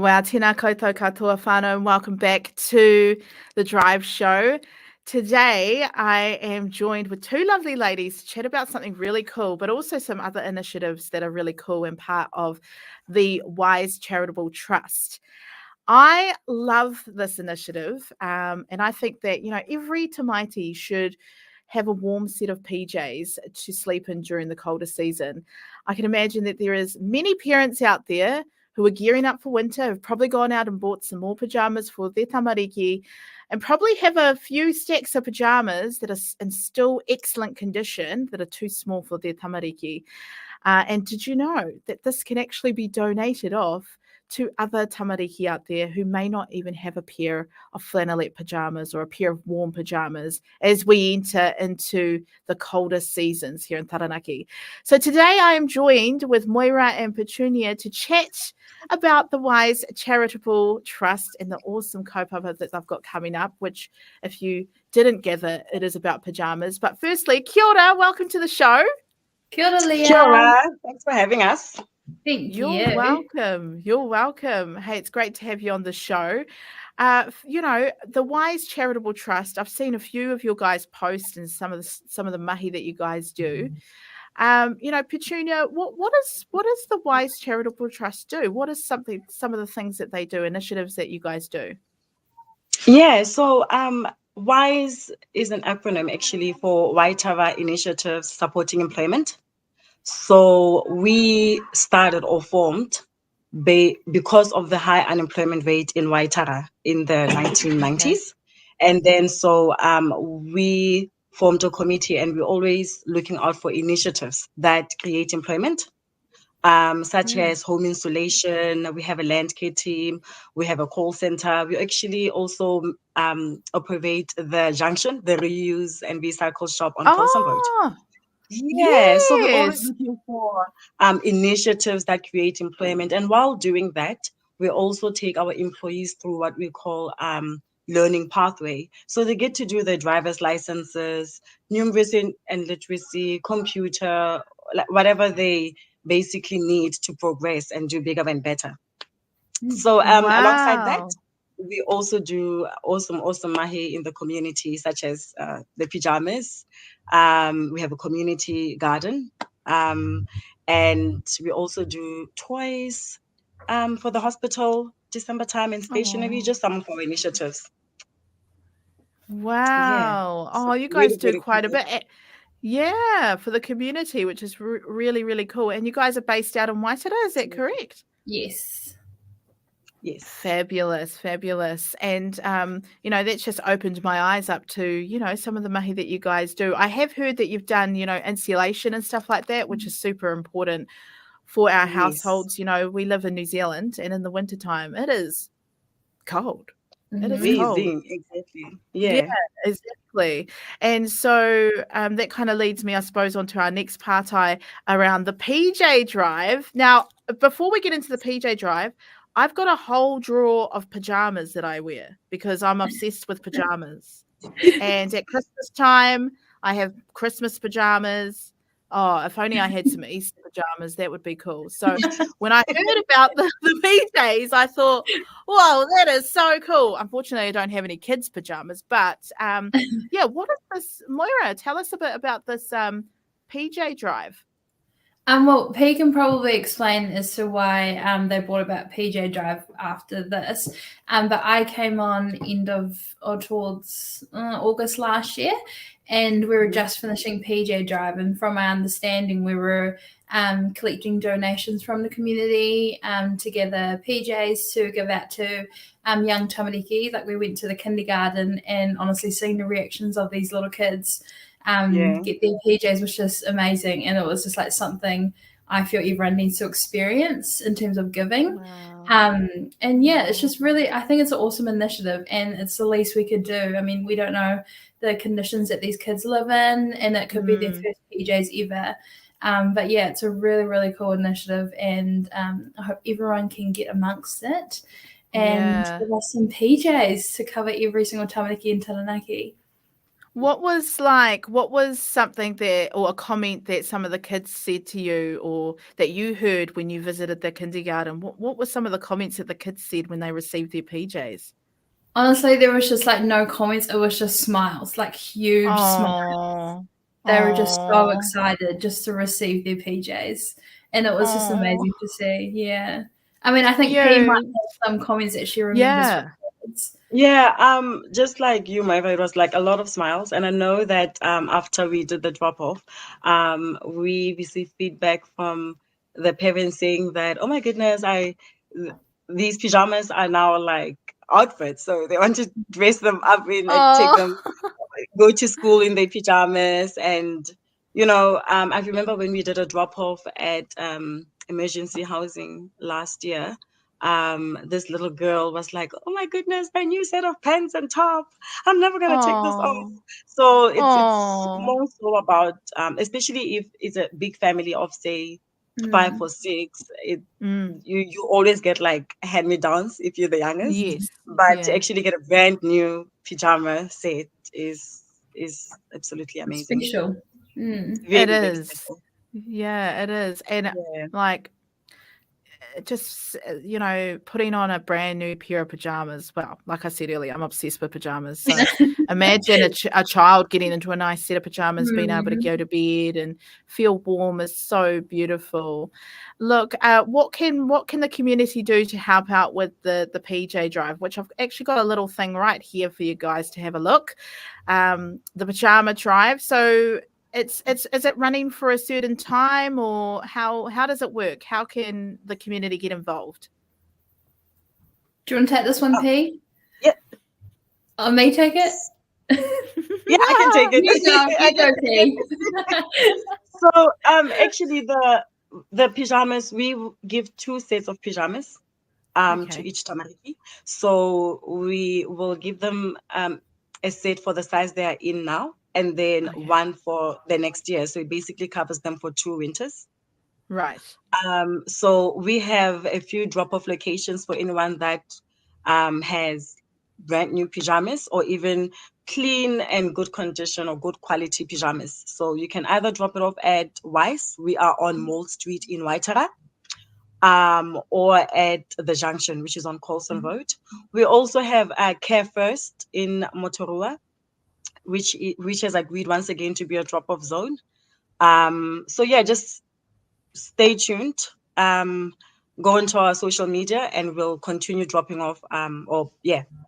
Wow, tēnā koutou katoa whānau, and welcome back to the Drive Show. Today, I am joined with two lovely ladies to chat about something really cool, but also some other initiatives that are really cool and part of the Wise Charitable Trust. I love this initiative, and I think that, every tamaiti should have a warm set of PJs to sleep in during the colder season. I can imagine that there is many parents out there who are gearing up for winter, have probably gone out and bought some more pajamas for their tamariki, and probably have a few stacks of pajamas that are in still excellent condition that are too small for their tamariki. And did you know that this can actually be donated off to other tamariki out there who may not even have a pair of flannelette pajamas or a pair of warm pajamas as we enter into the colder seasons here in Taranaki. So today I am joined with Moerah and Petunia to chat about the Wise Charitable Trust and the awesome kaupapa that they've got coming up, which, if you didn't gather, it is about pajamas. But firstly, kia ora, welcome to the show. Kia ora, Leah. Kia ora. Thanks for having us. Thank You're you. welcome. You're welcome. Hey, it's great to have you on the show. The Wise Charitable Trust, I've seen a few of your guys post and some of the mahi that you guys do. Petunia, what does the Wise Charitable Trust do? What is some of the things that they do, initiatives that you guys do? Yeah, so WISE is an acronym actually for Waitara Initiatives Supporting Employment. So we started or formed because of the high unemployment rate in Waitara in the 1990s. Okay. And then so we formed a committee, and we're always looking out for initiatives that create employment. Such as home installation. We have a land care team. We have a call center. We actually also operate the junction, the reuse and recycle shop on Folsom Road. Yeah, so we're always looking for initiatives that create employment. And while doing that, we also take our employees through what we call learning pathway. So they get to do their driver's licenses, numeracy and literacy, computer, whatever they basically need to progress and do bigger and better. So alongside that, we also do awesome mahi in the community, such as the pajamas. We have a community garden, and we also do toys for the hospital December time and stationery, just some of our initiatives. Wow. Yeah. Oh, you guys really, do really quite cool. A bit. Yeah, for the community, which is really, really cool. And you guys are based out in Waitara, is that correct? Yes. Yes. Fabulous. And, that's just opened my eyes up to, some of the mahi that you guys do. I have heard that you've done, insulation and stuff like that, which is super important for our households. We live in New Zealand, and in the wintertime, it is cold. It is cold. Exactly. Yeah, exactly. And so that kind of leads me, I suppose, onto our next part around the PJ Drive. Now, before we get into the PJ Drive, I've got a whole drawer of pajamas that I wear because I'm obsessed with pajamas. And at Christmas time, I have Christmas pajamas. Oh, if only I had some Easter pajamas, that would be cool. So when I heard about the PJs, I thought, whoa, that is so cool. Unfortunately, I don't have any kids' pajamas. But, what is this? Moerah, tell us a bit about this PJ Drive. Well, P can probably explain as to why they brought about PJ Drive after this. But I came on towards August last year, and we were just finishing PJ Drive. And from my understanding, we were collecting donations from the community to gather PJs to give out to young tamariki. Like, we went to the kindergarten, and honestly seeing the reactions of these little kids get their PJs was just amazing. And it was just like something I feel everyone needs to experience in terms of giving. Wow. It's just really, I think it's an awesome initiative, and it's the least we could do. I mean, we don't know the conditions that these kids live in, and it could be their first PJs ever. It's a really, really cool initiative, and I hope everyone can get amongst it and give us some PJs to cover every single tamariki in Taranaki. What was something that, or a comment that some of the kids said to you, or that you heard when you visited the kindergarten? What were some of the comments that the kids said when they received their PJs? Honestly, there was just like no comments. It was just smiles, like huge smiles. Oh, They were just so oh, excited just to receive their PJs. And it was just oh. amazing to see. Yeah. I mean, I think P might You, have some comments that she remembers from yeah. kids. Yeah, just like you, Moerah, it was like a lot of smiles. And I know that after we did the drop off, we received feedback from the parents saying that, oh my goodness, these pajamas are now like outfits. So they want to dress them up in, like take them, Oh, go to school in their pajamas. And, I remember when we did a drop off at emergency housing last year, this little girl was like, oh my goodness, my new set of pants and top. I'm never gonna take this off. oh, So it's oh. more so about, especially if it's a big family of say 5 or 6, Mm. you always get like hand-me-downs if you're the youngest. Yes. But to Yeah. actually get a brand new pajama set is absolutely amazing. Special. Mm. It Very, very is. special. Yeah, it is. And Yeah. like, just putting on a brand new pair of pajamas. Well, like I said earlier, I'm obsessed with pajamas. So imagine a child getting into a nice set of pajamas, being able to go to bed and feel warm is so beautiful. Look, what can the community do to help out with the PJ Drive, which I've actually got a little thing right here for you guys to have a look. The Pyjama Drive. So is it running for a certain time, or how does it work? How can the community get involved? Do you want to take this one, Oh, P? yeah. Or me take it? Yeah, I can take it. You go, P. So actually the pajamas, we give 2 sets of pajamas to Okay. each tamariki. So we will give them a set for the size they are in now, and then Okay. one for the next year. So it basically covers them for 2 winters. Right. So we have a few drop-off locations for anyone that has brand new pajamas or even clean and good condition or good quality pajamas. So you can either drop it off at Wise. We are on Mall Street in Waitara. Or at the junction, which is on Colson Road. We also have Care First in Motorua, which has agreed once again to be a drop-off zone. So yeah, just stay tuned. Go into our social media and we'll continue dropping off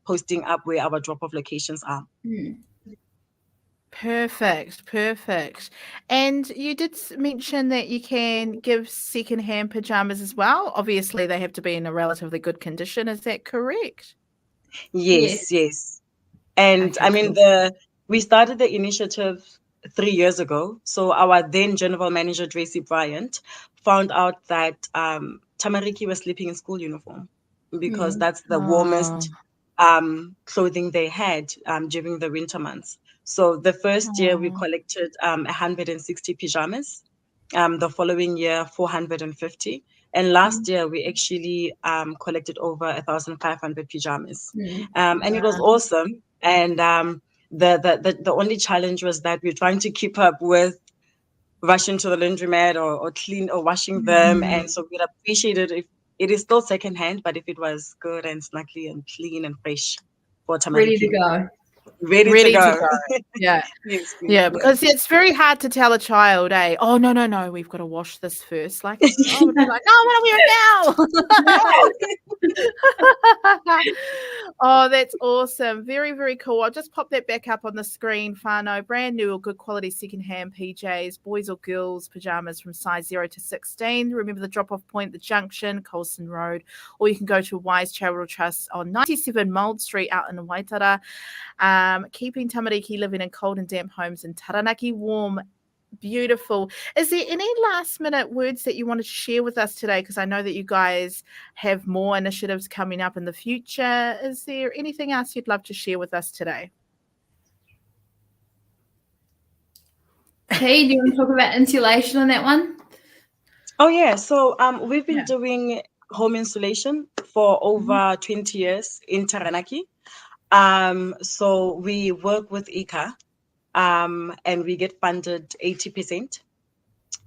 posting up where our drop-off locations are. Perfect. And you did mention that you can give secondhand pajamas as well. Obviously, they have to be in a relatively good condition. Is that correct? Yes. And Okay, I mean, cool. we started the initiative 3 years ago. So our then general manager, Tracy Bryant, found out that tamariki was sleeping in school uniform because that's the warmest clothing they had during the winter months. So the first year we collected 160 pajamas. The following year, 450. And last year, we actually collected over 1,500 pajamas. And it was awesome. And the only challenge was that we're trying to keep up with rushing to the laundromat or clean or washing them. And so we'd appreciate it if it is still secondhand, but if it was good and snuggly and clean and fresh for Ready to tamariki. go. Ready to go. Yeah. Yes, Yeah, because it's very hard to tell a child, oh, no, we've got to wash this first. Like, I would be like, no, I want to wear it now. Oh, that's awesome. Very, very cool. I'll just pop that back up on the screen, whānau. Brand new or good quality secondhand PJs, boys or girls pajamas from size 0 to 16. Remember the drop-off point, the junction, Colson Road, or you can go to Wise Charitable Trust on 97 Mould Street out in Waitara. Keeping tamariki living in cold and damp homes in Taranaki warm. Beautiful. Is there any last minute words that you wanted to share with us today? Because I know that you guys have more initiatives coming up in the future. Is there anything else you'd love to share with us today? Hey, do you want to talk about insulation on that one? Oh yeah, so we've been doing home insulation for over 20 years in Taranaki. So we work with ICA and we get funded 80%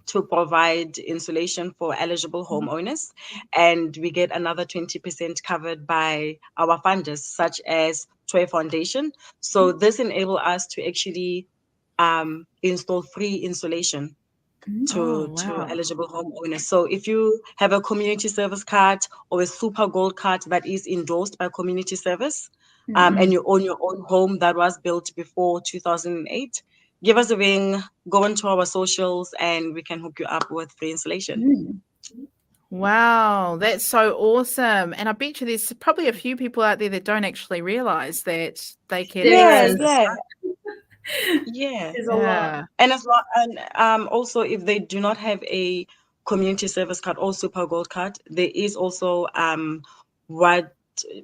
to provide insulation for eligible homeowners, and we get another 20% covered by our funders, such as Toy Foundation. So this enables us to actually install free insulation to eligible homeowners. So if you have a community service card or a super gold card that is endorsed by community service, and you own your own home that was built before 2008, give us a ring, go into our socials, and we can hook you up with free installation. Wow, that's so awesome. And I bet you there's probably a few people out there that don't actually realize that they can. Yeah. There's a lot. And as well, and also if they do not have a community service card or super gold card, there is also what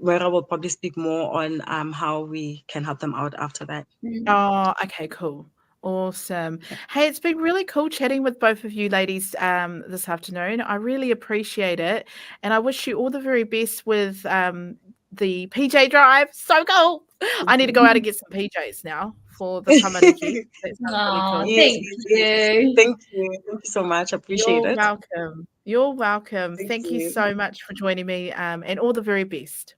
Moerah will probably speak more on how we can help them out after that. Oh, okay, cool. Awesome. Hey, it's been really cool chatting with both of you ladies this afternoon. I really appreciate it. And I wish you all the very best with the PJ Drive. So cool. I need to go out and get some PJs now for the summer to keep. That sounds really cool. Thank you. Thank you so much. Appreciate it. You're welcome. You're welcome. Thank you you. so much for joining me and all the very best.